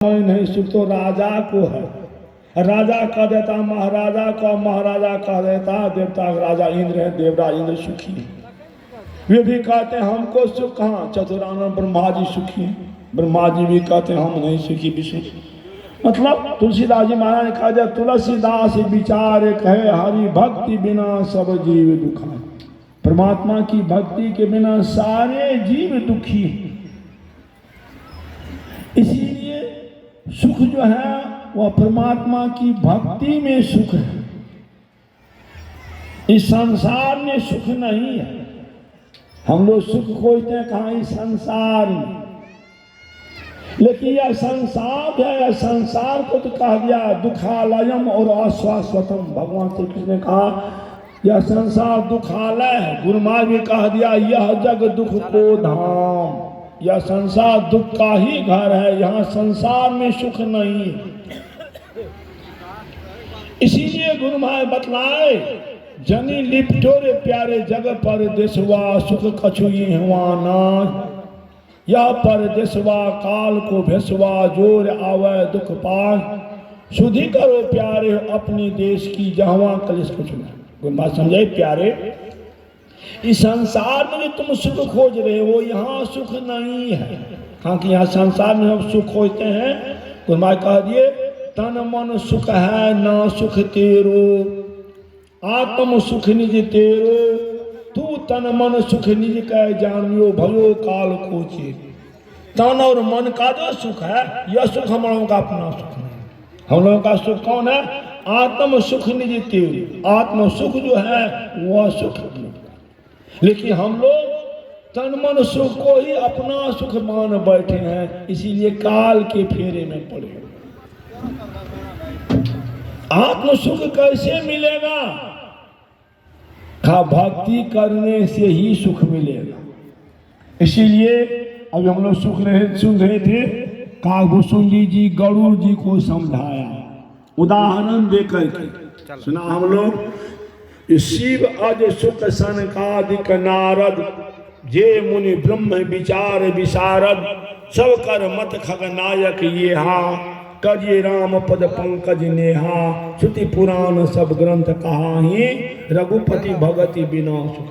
नहीं सुख तो राजा को है। राजा कह देता महाराजा को, महाराजा कह देता देवता राजा इंद्र है, देवराज इंद्र सुखी है। वे भी कहते हैं हमको सुख कहाँ, चतुरानन ब्रह्मा जी सुखी है। ब्रह्मा जी भी कहते हैं हम नहीं सुखी विष्णु। मतलब तुलसीदास जी महाराज ने कहा जाए तुलसीदास विचार कहे हरि भक्ति बिना सब जीव दुखा। परमात्मा की भक्ति के बिना सारे जीव दुखी हैं। इसीलिए सुख जो है वह परमात्मा की भक्ति में सुख है। इस संसार में सुख नहीं है। हम लोग सुख खोजते हैं कहाँ, इस संसार में। लेकिन यह संसार है, यह संसार को तो कहा गया दुखालयम और अशाश्वतम। भगवान श्री कृष्ण ने कहा यह संसार दुखालय है। गुरु महाराज भी कह दिया यह जग दुख को धाम। यह संसार दुख का ही घर है, यहाँ संसार में सुख नहीं है। इसीलिए गुरु महाराज बतलाए जनी लिपटोरे प्यारे जग पर देशवा सुख कछुई हुआ ना। यह पर देशवा काल को भेसवा जोर आवे दुख पास। सुधि करो प्यारे अपने देश की जहवा कलेश कुछ ना। गुरु महाराज समझे प्यारे, इस संसार में जो तुम सुख खोज रहे हो यहाँ सुख नहीं है। हाँ कि यहाँ संसार में हम सुख खोजते हैं। गुरु महाराज कह दिए तन मन सुख है ना सुख तेरो, आत्म सुख निज तेरो। तू तन मन सुख निज कह जानियो भयो काल को चेत। तन और मन का जो सुख है यह सुख हम लोगों का अपना सुख नहीं। हम लोगों का सुख कौन है? आत्म सुख निज तेरो। आत्म सुख जो है वह सुख। लेकिन हम लोग तन मन सुख को ही अपना सुख मान बैठे हैं, इसीलिए काल के फेरे में पड़े। आत्म सुख कैसे मिलेगा? का भक्ति करने से ही सुख मिलेगा। इसीलिए अभी हम लोग सुन रहे थे कागभूषण जी गरुड़ जी को समझाया उदाहरण देकर के सुना हम लोग। शिव अज सुख सनकादिक नारद जे मुनि ब्रह्म विचार विशारद। सब कर मत खगनायक ये हा कजे राम पद पंकज नेहा। श्रुति पुराण सब ग्रंथ कहाही रघुपति भगति बिना सुख।